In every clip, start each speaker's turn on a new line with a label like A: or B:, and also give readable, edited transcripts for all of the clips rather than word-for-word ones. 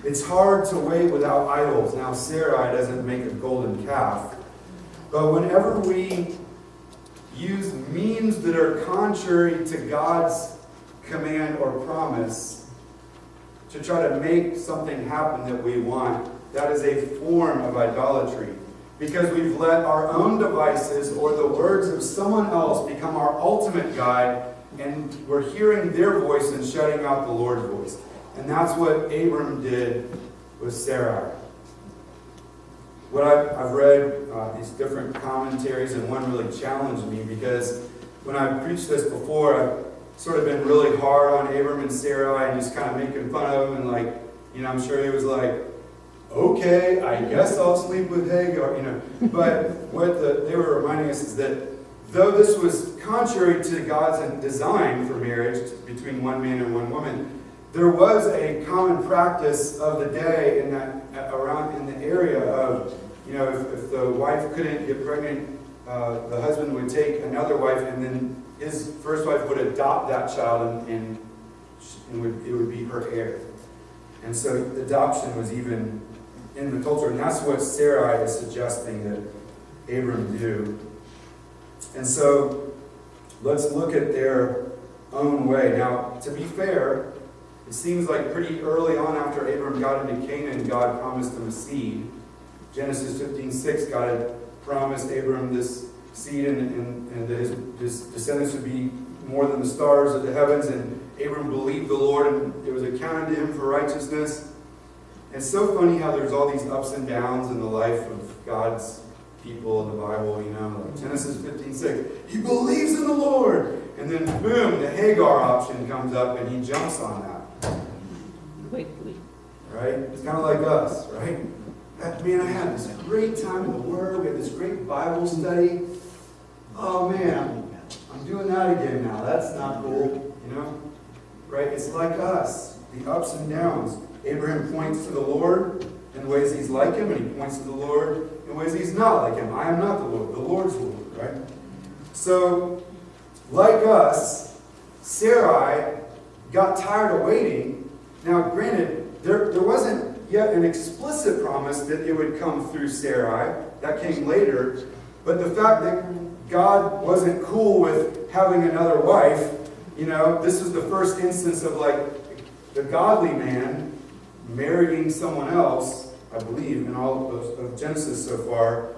A: It's hard to wait without idols. Now, Sarai doesn't make a golden calf. But whenever we use means that are contrary to God's command or promise to try to make something happen that we want, that is a form of idolatry. Because we've let our own devices or the words of someone else become our ultimate guide, and we're hearing their voice and shutting out the Lord's voice. And that's what Abram did with Sarai. What I've read these different commentaries, and one really challenged me because when I preached this before, I've sort of been really hard on Abram and Sarai and just kind of making fun of him, and like, I'm sure he was like, okay, I guess I'll sleep with Hagar, But what they were reminding us is that though this was contrary to God's design for marriage between one man and one woman, there was a common practice of the day in the area of, if the wife couldn't get pregnant, the husband would take another wife, and then his first wife would adopt that child, and it would be her heir. And so adoption was even in the culture, and that's what Sarai is suggesting that Abram do. And so let's look at their own way. Now, to be fair, it seems like pretty early on after Abram got into Canaan, God promised him a seed. Genesis 15:6, God had promised Abram this seed, and that his descendants would be more than the stars of the heavens. And Abram believed the Lord, and it was accounted to him for righteousness. It's so funny how there's all these ups and downs in the life of God's people in the Bible, like Genesis 15:6. He believes in the Lord. And then, boom, the Hagar option comes up, and he jumps on that.
B: Wait.
A: Right? It's kind of like us, right? Man, I had this great time in the Word. We had this great Bible study. Oh, man, I'm doing that again now. That's not cool, Right? It's like us, the ups and downs. Abraham points to the Lord in ways he's like him, and he points to the Lord in ways he's not like him. I am not the Lord. The Lord's the Lord, right? So, like us, Sarai got tired of waiting. Now, granted, there wasn't yet an explicit promise that it would come through Sarai. That came later. But the fact that God wasn't cool with having another wife, this is the first instance of like the godly man marrying someone else, I believe, in all of Genesis so far.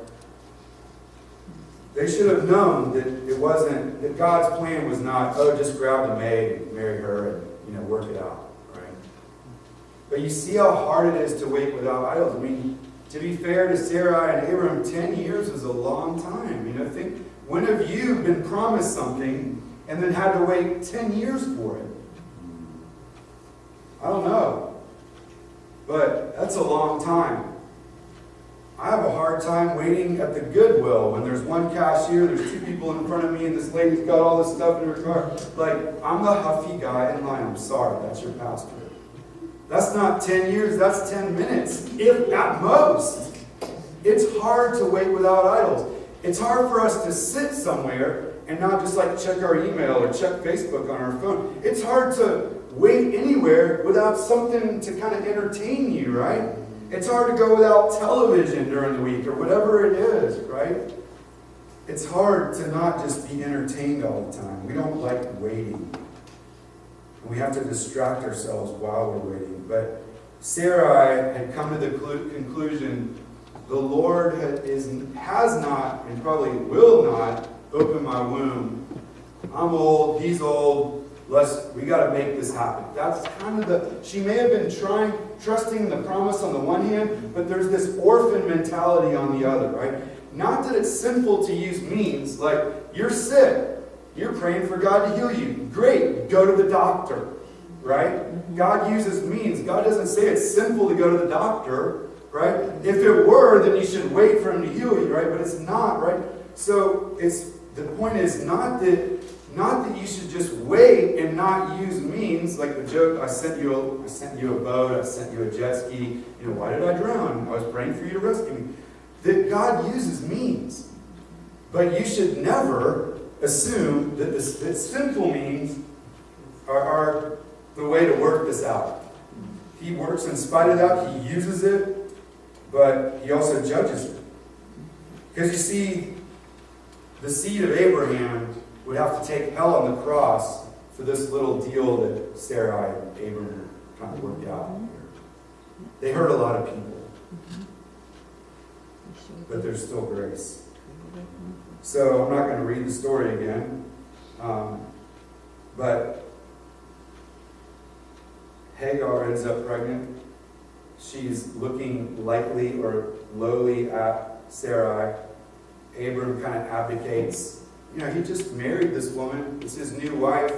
A: They should have known that God's plan was not, just grab the maid and marry her and, work it out, right? But you see how hard it is to wait without idols. I mean, to be fair to Sarai and Abram, 10 years is a long time. Think, when have you been promised something and then had to wait 10 years for it? I don't know. But that's a long time. I have a hard time waiting at the Goodwill when there's one cashier, there's two people in front of me, and this lady's got all this stuff in her car. Like, I'm the huffy guy in line. I'm sorry, that's your pastor. That's not 10 years, that's 10 minutes, if at most. It's hard to wait without idols. It's hard for us to sit somewhere and not just like check our email or check Facebook on our phone. It's hard to wait anywhere without something to kind of entertain you, right? It's hard to go without television during the week or whatever it is, right? It's hard to not just be entertained all the time. We don't like waiting. We have to distract ourselves while we're waiting. But Sarai had come to the conclusion, the Lord has not and probably will not open my womb. I'm old, he's old. We got to make this happen. That's kind of she may have been trusting the promise on the one hand, but there's this orphan mentality on the other, right? Not that it's sinful to use means, like you're sick, you're praying for God to heal you. Great, go to the doctor, right? God uses means. God doesn't say it's sinful to go to the doctor, right? If it were, then you should wait for him to heal you, right? But it's not, right? So the point is not that you should just wait and not use means, like the joke, I sent you a boat, I sent you a jet ski. Why did I drown? I was praying for you to rescue me. That God uses means. But you should never assume that sinful means are the way to work this out. He works in spite of that. He uses it, but he also judges it. Because you see, the seed of Abraham would have to take hell on the cross for this little deal that Sarai and Abraham kind of worked out here. They hurt a lot of people, but there's still grace. So I'm not going to read the story again, but Hagar ends up pregnant. She's looking lightly or lowly at Sarai. Abram kind of abdicates. You know, he just married this woman. It's his new wife.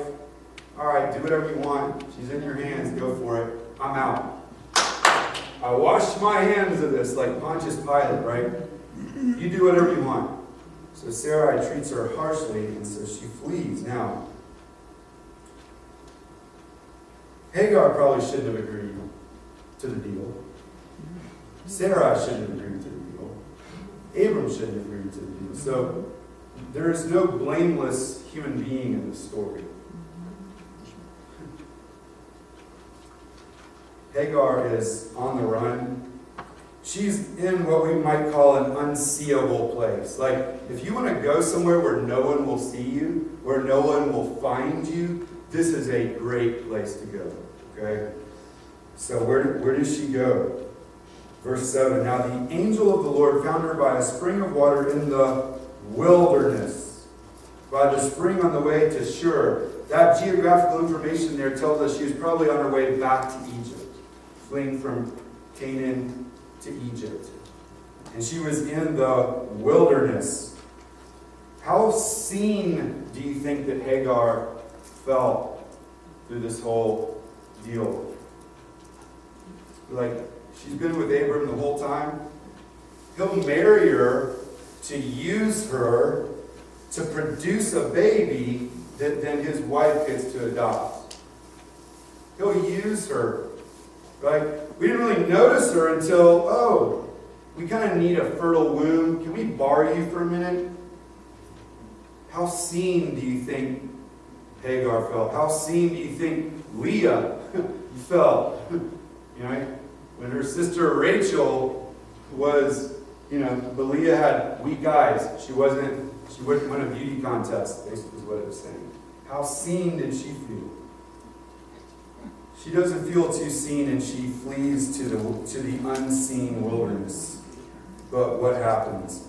A: All right, do whatever you want. She's in your hands. Go for it. I'm out. I wash my hands of this, like Pontius Pilate, right? You do whatever you want. So Sarai treats her harshly, and so she flees. Now, Hagar probably shouldn't have agreed to the deal. Sarai shouldn't have agreed to the deal. Abram shouldn't have agreed to the deal. So there is no blameless human being in this story. Hagar is on the run. She's in what we might call an unseeable place. Like, if you want to go somewhere where no one will see you, where no one will find you, this is a great place to go. Okay? So where does she go? Verse 7, now the angel of the Lord found her by a spring of water in the wilderness, by the spring on the way to Shur. That geographical information there tells us she was probably on her way back to Egypt, fleeing from Canaan to Egypt. And she was in the wilderness. How seen do you think that Hagar felt through this whole deal? Like, she's been with Abram the whole time. He'll marry her to use her to produce a baby that then his wife gets to adopt. He'll use her. Like, we didn't really notice her until, oh, we kind of need a fertile womb. Can we borrow you for a minute? How seen do you think Hagar felt? How seen do you think Leah felt? You know, when her sister Rachel was, but Leah had weak eyes. She wouldn't win a beauty contest, basically is what it was saying. How seen did she feel? She doesn't feel too seen, and she flees to the unseen wilderness. But what happens?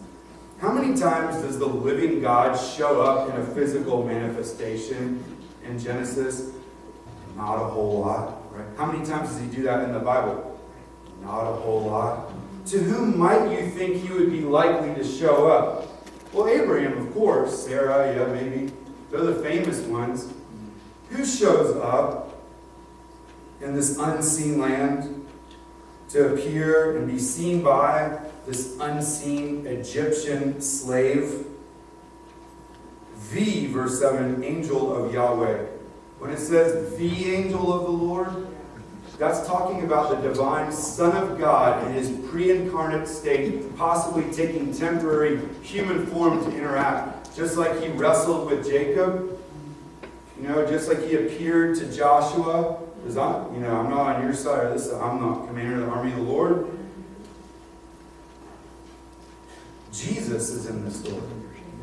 A: How many times does the living God show up in a physical manifestation in Genesis? Not a whole lot, right? How many times does he do that in the Bible? Not a whole lot. To whom might you think he would be likely to show up? Well, Abraham, of course. Sarah, yeah, maybe. They're the famous ones. Who shows up in this unseen land to appear and be seen by this unseen Egyptian slave? The, verse 7, angel of Yahweh. When it says the angel of the Lord, that's talking about the divine Son of God in his pre-incarnate state, possibly taking temporary human form to interact. Just like he wrestled with Jacob, just like he appeared to Joshua. Because I'm not on your side of this. I'm not commander of the army of the Lord. Jesus is in this story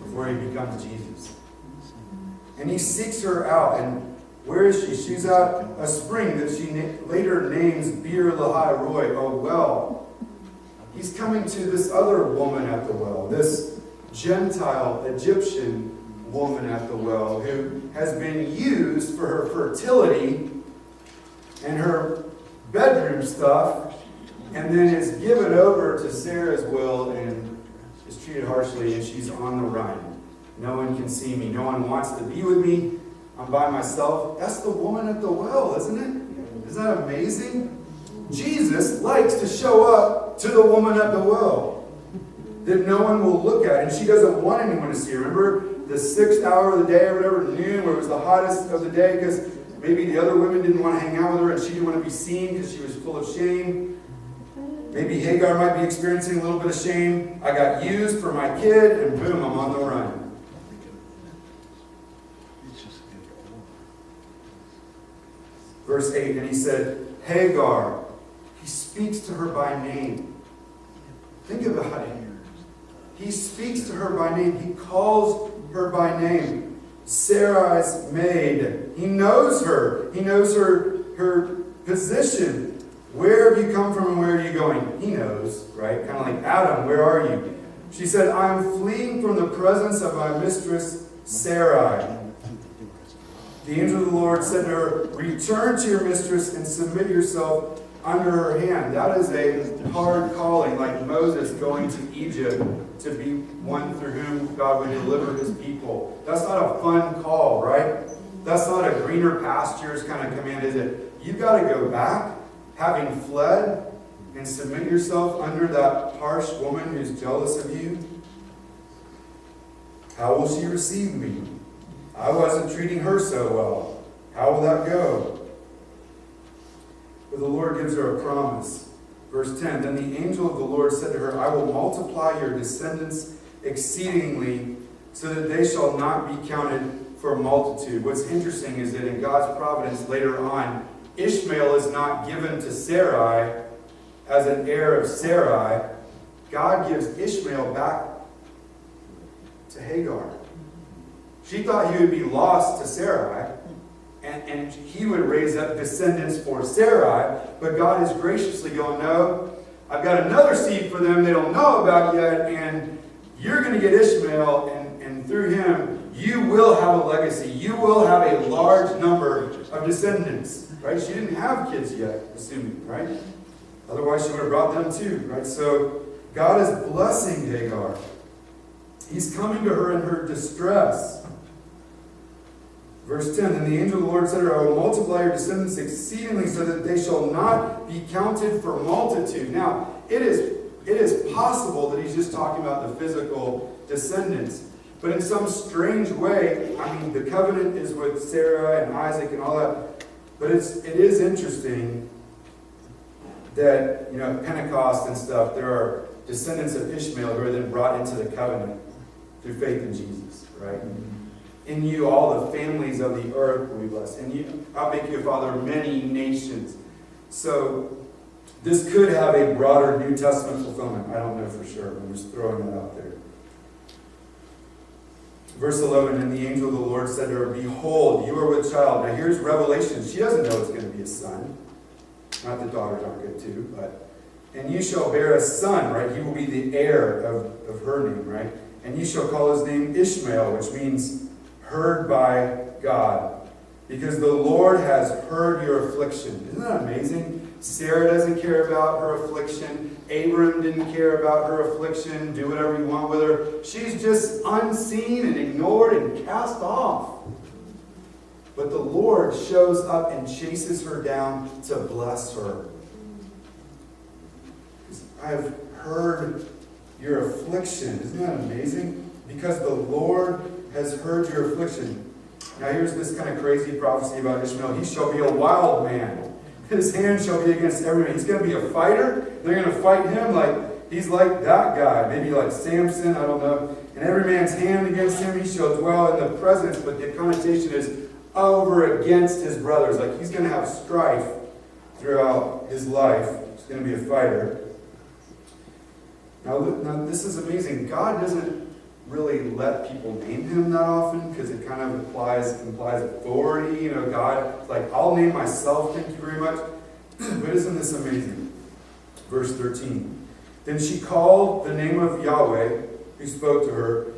A: before he becomes Jesus. And he seeks her out. And where is she? She's at a spring that she later names Bir Lahai Roy, a well. He's coming to this other woman at the well, this Gentile Egyptian woman at the well, who has been used for her fertility and her bedroom stuff, and then is given over to Sarah's will and is treated harshly, and she's on the run. No one can see me. No one wants to be with me. I'm by myself. That's the woman at the well, isn't it? Isn't that amazing? Jesus likes to show up to the woman at the well that no one will look at, and she doesn't want anyone to see her. Remember the 6th hour of the day or whatever, noon, where it was the hottest of the day, because maybe the other women didn't want to hang out with her and she didn't want to be seen because she was full of shame. Maybe Hagar might be experiencing a little bit of shame. I got used for my kid, and boom, I'm on the run. Verse 8, and he said, Hagar, speaks to her by name. Think about it. He speaks to her by name. He calls her by name. Sarai's maid. He knows her. He knows her position. Where have you come from and where are you going? He knows, right? Kind of like, Adam, where are you? She said, I am fleeing from the presence of my mistress Sarai. The angel of the Lord said to her, return to your mistress and submit yourself under her hand. That is a hard calling, like Moses going to Egypt to be one through whom God would deliver his people. That's not a fun call, right? That's not a greener pastures kind of command, is it? You've got to go back, having fled, and submit yourself under that harsh woman who's jealous of you. How will she receive me? I wasn't treating her so well. How will that go? But the Lord gives her a promise. Verse 10, then the angel of the Lord said to her, I will multiply your descendants exceedingly, so that they shall not be counted for a multitude. What's interesting is that in God's providence later on, Ishmael is not given to Sarai as an heir of Sarai. God gives Ishmael back to Hagar. She thought he would be lost to Sarai, and he would raise up descendants for Sarai, but God is graciously going, no, I've got another seed for them they don't know about yet, and you're going to get Ishmael, and through him, you will have a legacy. You will have a large number of descendants, right? She didn't have kids yet, assuming, right? Otherwise, she would have brought them too, right? So, God is blessing Hagar. He's coming to her in her distress. Verse 10, and the angel of the Lord said to her, I will multiply your descendants exceedingly so that they shall not be counted for multitude. Now, it is possible that he's just talking about the physical descendants. But in some strange way, I mean, the covenant is with Sarah and Isaac and all that. But it is interesting that, at Pentecost and stuff, there are descendants of Ishmael who are then brought into the covenant through faith in Jesus, right? In you, all the families of the earth will be blessed. And you, I'll make you a father of many nations. So, this could have a broader New Testament fulfillment. I don't know for sure. I'm just throwing it out there. Verse 11, and the angel of the Lord said to her, behold, you are with child. Now here's Revelation. She doesn't know it's going to be a son. Not that daughters aren't good too, but. And you shall bear a son, right? He will be the heir of her name, right? And you shall call his name Ishmael, which means heard by God. Because the Lord has heard your affliction. Isn't that amazing? Sarah doesn't care about her affliction. Abram didn't care about her affliction. Do whatever you want with her. She's just unseen and ignored and cast off. But the Lord shows up and chases her down to bless her. I have heard your affliction. Isn't that amazing? Because the Lord has heard your affliction. Now here's this kind of crazy prophecy about Ishmael. He shall be a wild man. His hand shall be against everyone. He's going to be a fighter. They're going to fight him like he's like that guy. Maybe like Samson, I don't know. And every man's hand against him, he shall dwell in the presence. But the connotation is over against his brothers. Like he's going to have strife throughout his life. He's going to be a fighter. Now this is amazing. God doesn't really let people name him that often because it kind of implies authority. God, like, I'll name myself, thank you very much. But isn't this amazing? Verse 13. Then she called the name of Yahweh, who spoke to her,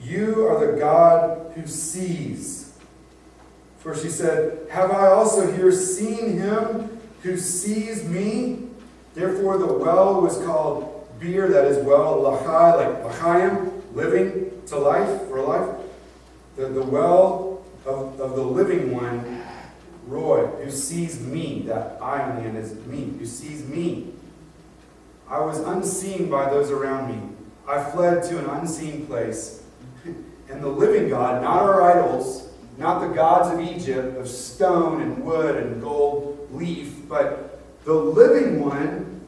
A: you are the God who sees. For she said, have I also here seen him who sees me? Therefore the well was called Beer, that is well, Lachai, like Lachayim, living to life, for life. The well of the living one, Roy, who sees me, that I on the end is me, who sees me. I was unseen by those around me. I fled to an unseen place. And the living God, not our idols, not the gods of Egypt, of stone and wood and gold leaf, but the living one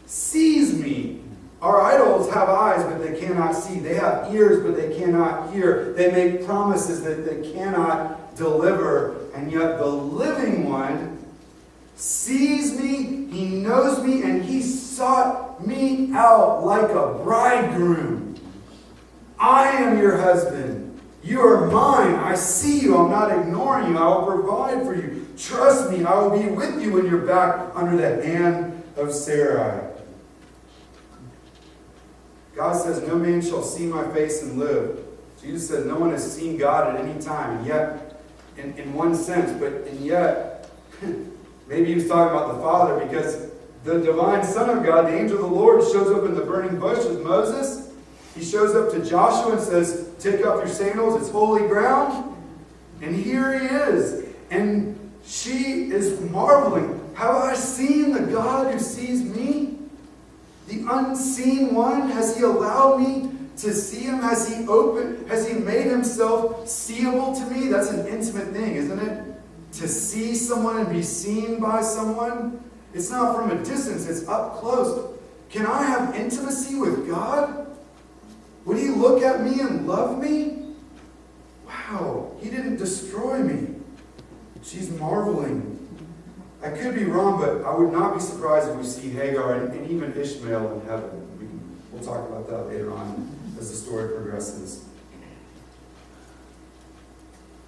A: sees me. Our idols have eyes, but they cannot see. They have ears, but they cannot hear. They make promises that they cannot deliver. And yet the living one sees me, he knows me, and he sought me out like a bridegroom. I am your husband. You are mine. I see you. I'm not ignoring you. I will provide for you. Trust me. I will be with you when you're back under the hand of Sarai. God says, no man shall see my face and live. Jesus said, no one has seen God at any time. And yet, in one sense, and yet, maybe he was talking about the Father, because the divine Son of God, the angel of the Lord, shows up in the burning bush with Moses. He shows up to Joshua and says, take off your sandals, it's holy ground. And here he is. And she is marveling. Have I seen the God who sees me? The unseen one? Has he allowed me to see him? Has he made himself seeable to me? That's an intimate thing, isn't it? To see someone and be seen by someone. It's not from a distance, it's up close. Can I have intimacy with God? Would he look at me and love me? Wow, he didn't destroy me. She's marveling. I could be wrong, but I would not be surprised if we see Hagar and even Ishmael in heaven. We'll talk about that later on as the story progresses.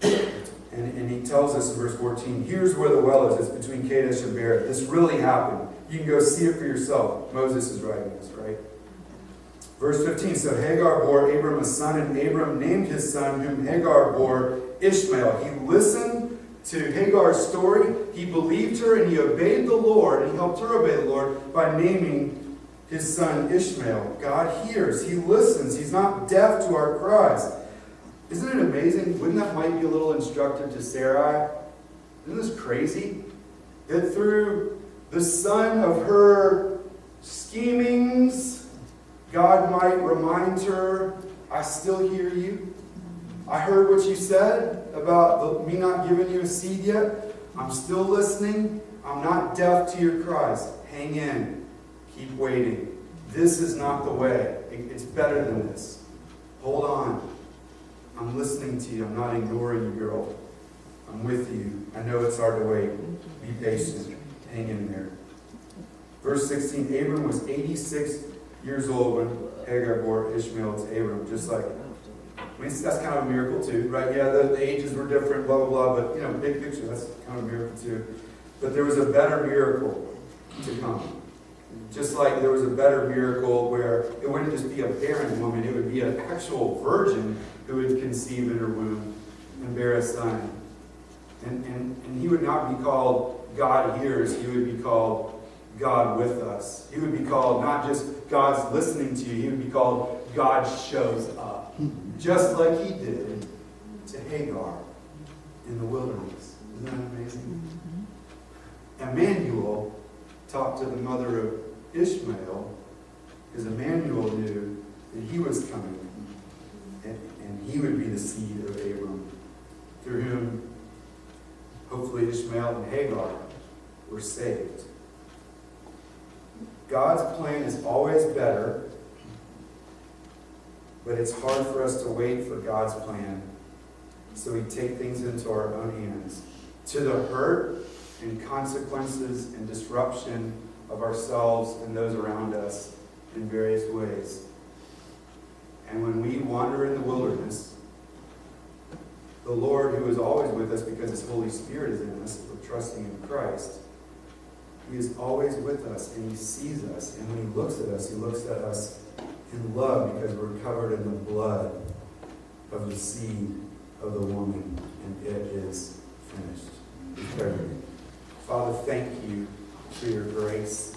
A: And he tells us in verse 14, here's where the well is. It's between Kadesh and Bered. This really happened. You can go see it for yourself. Moses is writing this, right? Verse 15, so Hagar bore Abram a son, and Abram named his son, whom Hagar bore, Ishmael. He listened to Hagar's story, he believed her, and he obeyed the Lord, and he helped her obey the Lord by naming his son Ishmael. God hears, he listens, he's not deaf to our cries. Isn't it amazing? Wouldn't that might be a little instructive to Sarai? Isn't this crazy? That through the son of her schemings, God might remind her, I still hear you. I heard what you said about me not giving you a seed yet. I'm still listening. I'm not deaf to your cries. Hang in. Keep waiting. This is not the way. It's better than this. Hold on. I'm listening to you. I'm not ignoring you, girl. I'm with you. I know it's hard to wait. Be patient. Hang in there. Verse 16, Abram was 86 years old when Hagar bore Ishmael to Abram. Just like, that's kind of a miracle too, right? Yeah, the ages were different, blah, blah, blah. But, big picture, that's kind of a miracle too. But there was a better miracle to come. Just like there was a better miracle where it wouldn't just be a barren woman, it would be an actual virgin who would conceive in her womb and bear a son. And he would not be called God hears, he would be called God with us. He would be called not just God's listening to you, he would be called God shows up. Just like he did to Hagar in the wilderness. Isn't that amazing? Emmanuel talked to the mother of Ishmael because Emmanuel knew that he was coming and he would be the seed of Abram, through whom hopefully Ishmael and Hagar were saved. God's plan is always better, but it's hard for us to wait for God's plan. So we take things into our own hands, to the hurt and consequences and disruption of ourselves and those around us in various ways. And when we wander in the wilderness, the Lord, who is always with us because his Holy Spirit is in us, we're trusting in Christ, he is always with us and he sees us. And when he looks at us in love because we're covered in the blood of the seed of the woman, and it is finished. Father, thank you for your grace.